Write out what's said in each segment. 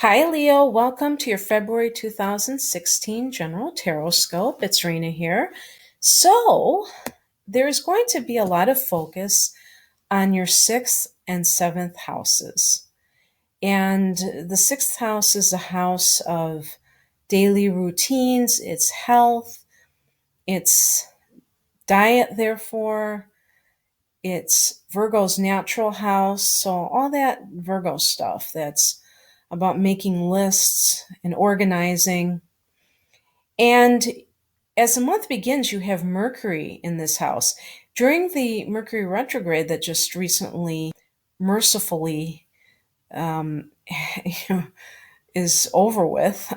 Hi, Leo. Welcome to your February 2016 General Tarotscope. It's Rena here. So, there's going to be a lot of focus on your sixth and seventh houses. And the sixth house is a house of daily routines, it's health, it's diet, therefore, it's Virgo's natural house. So, all that Virgo stuff that's about making lists and organizing. And as the month begins, you have Mercury in this house. During the Mercury retrograde that just recently, mercifully, um, is over with,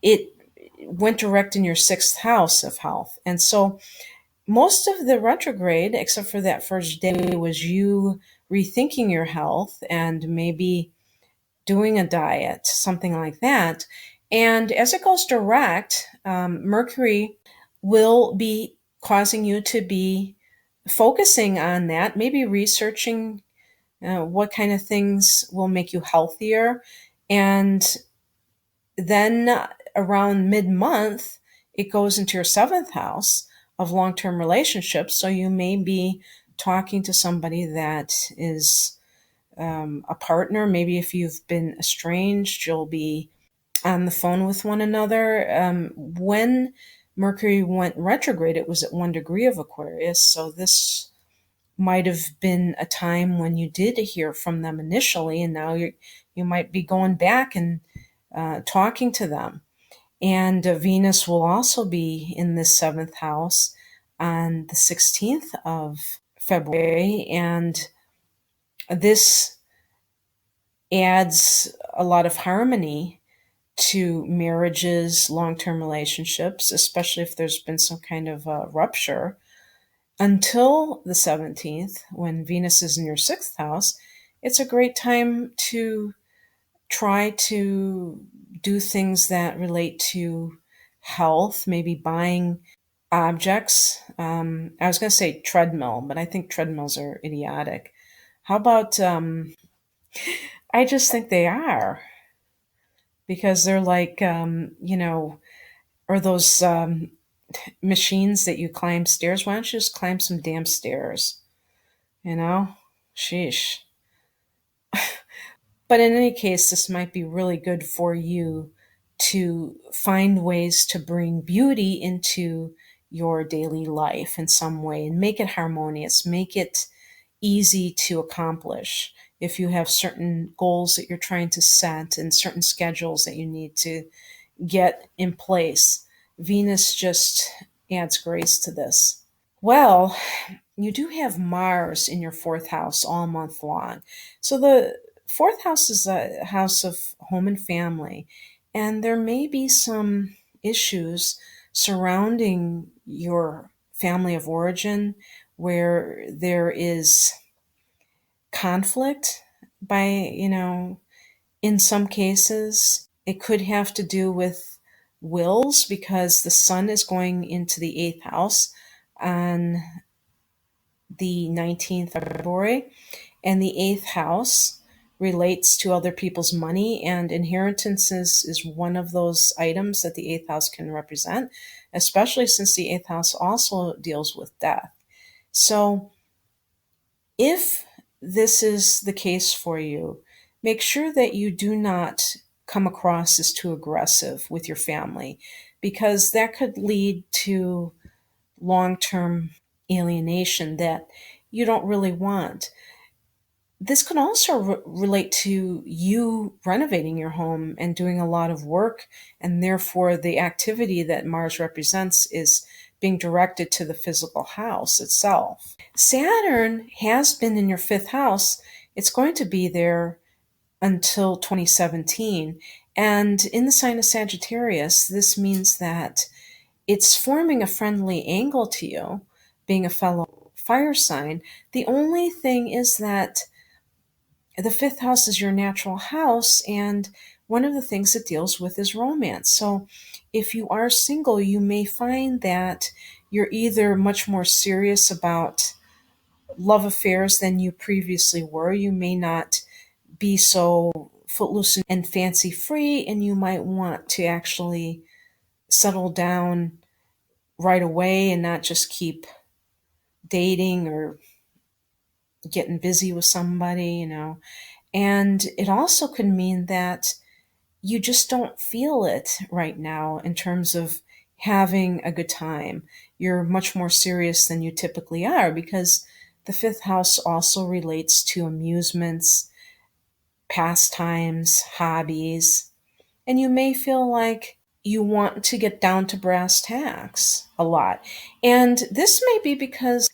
it went direct in your sixth house of health. And so most of the retrograde, except for that first day, was you rethinking your health and maybe doing a diet, something like that. And as it goes direct, Mercury will be causing you to be focusing on that, maybe researching what kind of things will make you healthier. And then around mid month, it goes into your seventh house of long term relationships. So you may be talking to somebody that is a partner. Maybe if you've been estranged, you'll be on the phone with one another. When Mercury went retrograde, it was at 1 degree of Aquarius. So this might have been a time when you did hear from them initially, and now you might be going back and talking to them. And Venus will also be in this seventh house on the 16th of February. And this adds a lot of harmony to marriages, long term relationships, especially if there's been some kind of rupture. Until the 17th, when Venus is in your sixth house, it's a great time to try to do things that relate to health, maybe buying objects. I was going to say treadmill, but I think treadmills are idiotic. How about, I just think they are because they're like, or those machines that you climb stairs. Why don't you just climb some damn stairs? You know? Sheesh. But in any case, this might be really good for you to find ways to bring beauty into your daily life in some way and make it harmonious, make it easy to accomplish. If you have certain goals that you're trying to set and certain schedules that you need to get in place, Venus just adds grace to this. Well, you do have Mars in your fourth house all month long. So the fourth house is a house of home and family, and there may be some issues surrounding your family of origin where there is conflict by, in some cases, it could have to do with wills because the sun is going into the eighth house on the 19th of February, and the eighth house relates to other people's money, and inheritances is one of those items that the eighth house can represent, especially since the eighth house also deals with death. So, if this is the case for you, make sure that you do not come across as too aggressive with your family because that could lead to long term alienation that you don't really want. This can also relate to you renovating your home and doing a lot of work, and therefore the activity that Mars represents is being directed to the physical house itself. Saturn has been in your fifth house. It's going to be there until 2017. And in the sign of Sagittarius, this means that it's forming a friendly angle to you, being a fellow fire sign. The only thing is that the fifth house is your natural house, and one of the things it deals with is romance. So if you are single, you may find that you're either much more serious about love affairs than you previously were. You may not be so footloose and fancy free, and you might want to actually settle down right away and not just keep dating or getting busy with somebody. And it also could mean that you just don't feel it right now in terms of having a good time. You're much more serious than you typically are because the fifth house also relates to amusements, pastimes, hobbies, and you may feel like you want to get down to brass tacks a lot. And this may be because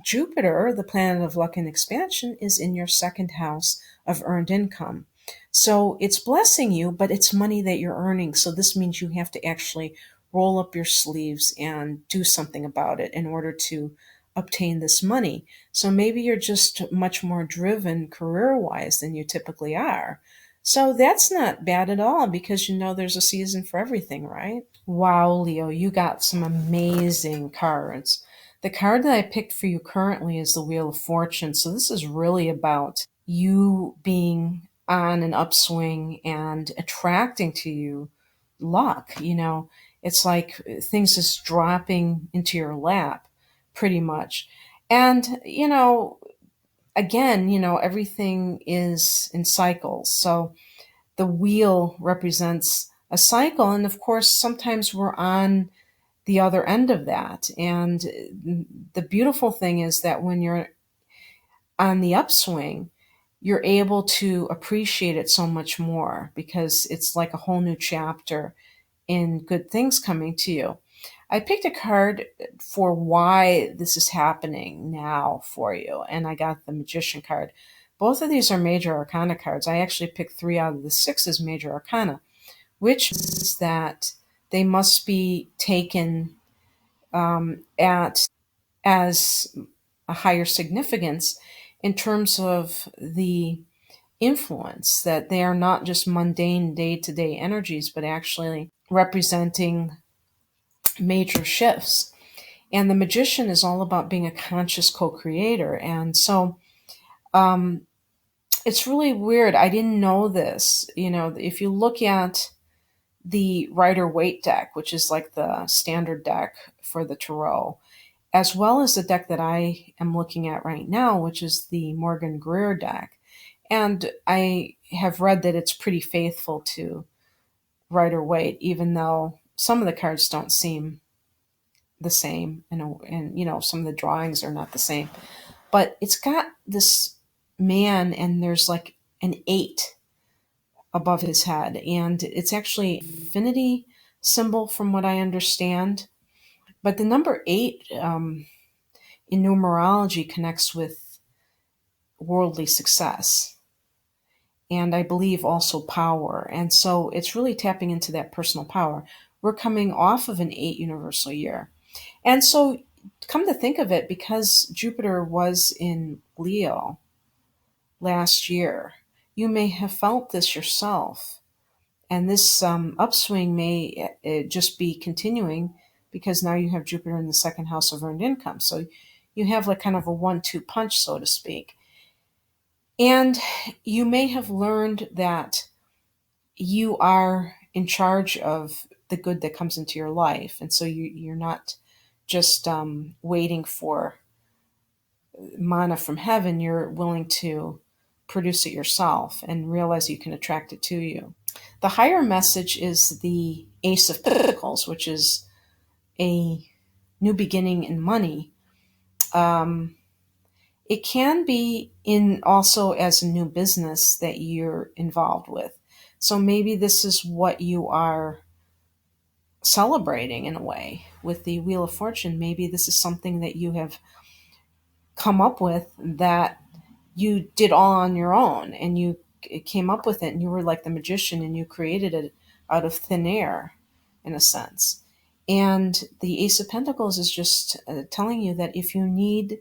Jupiter, the planet of luck and expansion, is in your second house of earned income. So it's blessing you, but it's money that you're earning. So this means you have to actually roll up your sleeves and do something about it in order to obtain this money. So maybe you're just much more driven career wise than you typically are. So that's not bad at all because there's a season for everything, right? Wow, Leo, you got some amazing cards. The card that I picked for you currently is the Wheel of Fortune. So this is really about you being on an upswing and attracting to you luck. It's like things just dropping into your lap pretty much. And, again, everything is in cycles. So the wheel represents a cycle. And of course, sometimes we're on the other end of that. And the beautiful thing is that when you're on the upswing, you're able to appreciate it so much more because it's like a whole new chapter in good things coming to you. I picked a card for why this is happening now for you, and I got the Magician card. Both of these are major arcana cards. I actually picked 3 out of the 6 as major arcana, which is that they must be taken at as a higher significance in terms of the influence, that they are not just mundane day-to-day energies, but actually representing major shifts. And the Magician is all about being a conscious co-creator. And so it's really weird. I didn't know this. If you look at the Rider-Waite deck, which is like the standard deck for the Tarot, as well as the deck that I am looking at right now, which is the Morgan Greer deck. And I have read that it's pretty faithful to Rider-Waite, even though some of the cards don't seem the same, and some of the drawings are not the same. But it's got this man, and there's like an 8 above his head, and it's actually an infinity symbol from what I understand. But the number 8 in numerology connects with worldly success, and I believe also power. And so it's really tapping into that personal power. We're coming off of an 8 universal year. And so, come to think of it, because Jupiter was in Leo last year, you may have felt this yourself. And this upswing may just be continuing because now you have Jupiter in the second house of earned income. So you have like kind of a 1-2 punch, so to speak. And you may have learned that you are in charge of the good that comes into your life. And so you're not just waiting for manna from heaven. You're willing to produce it yourself and realize you can attract it to you. The higher message is the Ace of Pentacles, which is a new beginning in money. It can be in also as a new business that you're involved with. So maybe this is what you are celebrating in a way with the Wheel of Fortune. Maybe this is something that you have come up with that you did all on your own, and you came up with it, and you were like the magician, and you created it out of thin air in a sense. And the Ace of Pentacles is just telling you that if you need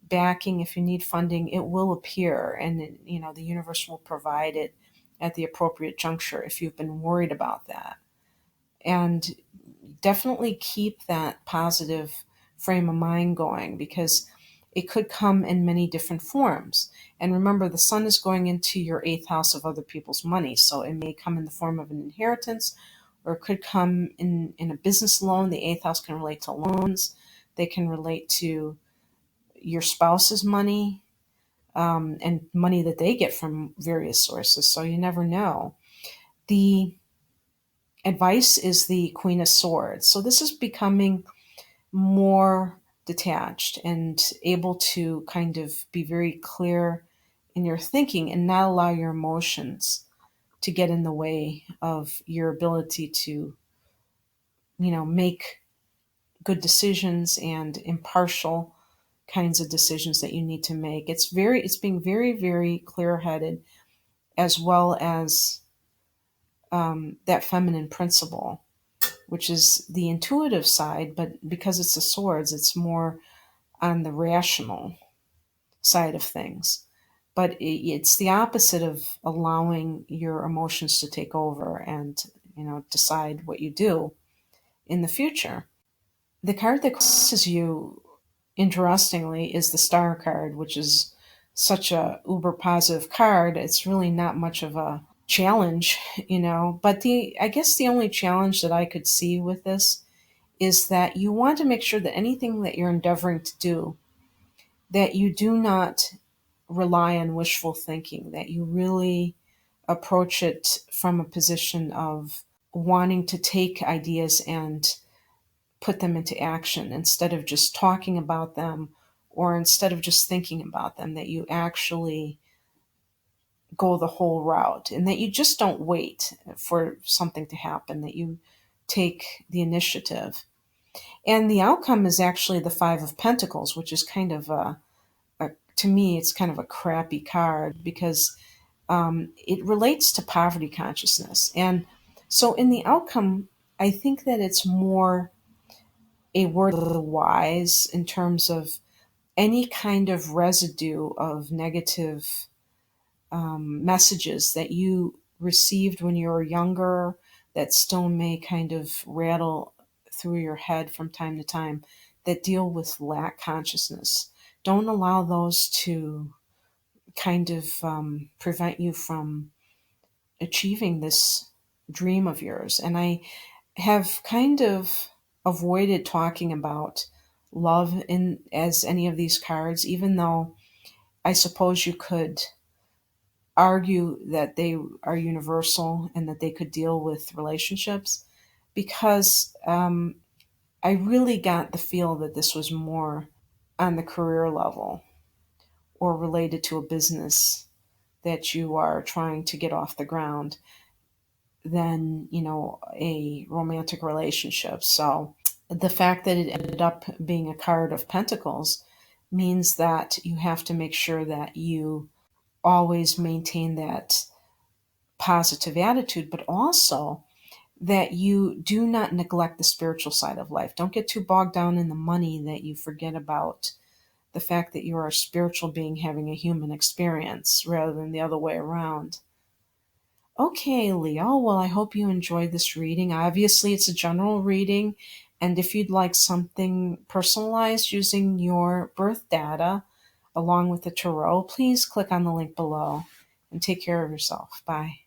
backing, if you need funding, it will appear, and the universe will provide it at the appropriate juncture if you've been worried about that. And definitely keep that positive frame of mind going, because It could come in many different forms. And remember, the sun is going into your eighth house of other people's money. So it may come in the form of an inheritance, or it could come in a business loan. The eighth house can relate to loans. They can relate to your spouse's money, and money that they get from various sources. So you never know. The advice is the Queen of Swords. So this is becoming more detached and able to kind of be very clear in your thinking and not allow your emotions to get in the way of your ability to, make good decisions and impartial kinds of decisions that you need to make. It's being very, very clear headed, as well as that feminine principle, which is the intuitive side, but because it's the swords, it's more on the rational side of things. But it's the opposite of allowing your emotions to take over and, decide what you do in the future. The card that crosses you, interestingly, is the Star card, which is such a uber positive card. It's really not much of a challenge, But I guess the only challenge that I could see with this is that you want to make sure that anything that you're endeavoring to do, that you do not rely on wishful thinking, that you really approach it from a position of wanting to take ideas and put them into action instead of just talking about them, or instead of just thinking about them, that you actually go the whole route and that you just don't wait for something to happen, that you take the initiative. And the outcome is actually the Five of Pentacles, which is kind of to me, it's kind of a crappy card because it relates to poverty consciousness. And so in the outcome, I think that it's more a word of the wise in terms of any kind of residue of negative messages that you received when you were younger that still may kind of rattle through your head from time to time, that deal with lack consciousness. Don't allow those to kind of prevent you from achieving this dream of yours. And I have kind of avoided talking about love in as any of these cards, even though I suppose you could argue that they are universal and that they could deal with relationships, because I really got the feel that this was more on the career level or related to a business that you are trying to get off the ground than, a romantic relationship. So the fact that it ended up being a card of pentacles means that you have to make sure that you always maintain that positive attitude, but also that you do not neglect the spiritual side of life. Don't get too bogged down in the money that you forget about the fact that you are a spiritual being having a human experience rather than the other way around. Okay, Leo, well, I hope you enjoyed this reading. Obviously, it's a general reading, and if you'd like something personalized using your birth data along with the tarot, please click on the link below and take care of yourself. Bye.